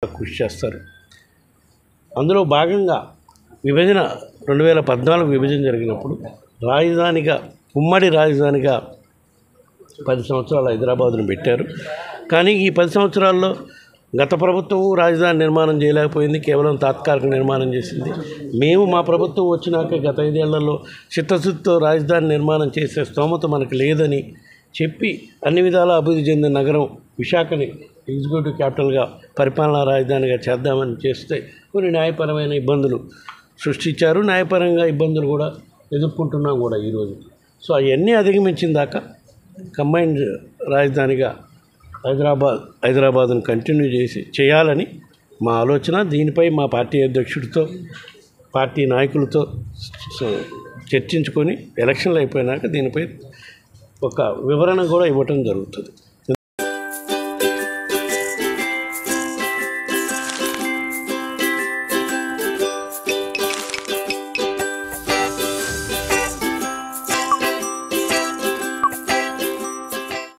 కృషి చేస్తారు. అందులో భాగంగా విభజన 2014 విభజన జరిగినప్పుడు రాజధానిగా ఉమ్మడి రాజధానిగా 10 సంవత్సరాలు హైదరాబాదును పెట్టారు. కానీ ఈ 10 సంవత్సరాల్లో గత ప్రభుత్వం రాజధాని నిర్మాణం చేయలేకపోయింది, కేవలం తాత్కాలిక నిర్మాణం చేసింది. మేము మా ప్రభుత్వం వచ్చినాక గత 5 ఏళ్లలో చిత్తశుద్ధితో రాజధాని నిర్మాణం చేసే స్తోమత మనకు లేదని చెప్పి అన్ని విధాలా అభివృద్ధి చెందిన నగరం విశాఖని ఎగ్జిక్యూటివ్ క్యాపిటల్గా పరిపాలనా రాజధానిగా చేద్దామని చేస్తే కొన్ని న్యాయపరమైన ఇబ్బందులు సృష్టించారు. న్యాయపరంగా ఇబ్బందులు కూడా ఎదుర్కొంటున్నాం కూడా ఈరోజు. సో అవన్నీ అధిగమించిన దాకా కంబైన్డ్ రాజధానిగా హైదరాబాద్ను కంటిన్యూ చేయాలని మా ఆలోచన. దీనిపై మా పార్టీ అధ్యక్షుడితో పార్టీ నాయకులతో చర్చించుకొని ఎలక్షన్లు అయిపోయినాక దీనిపై ఒక వివరణ కూడా ఇవ్వటం జరుగుతుంది.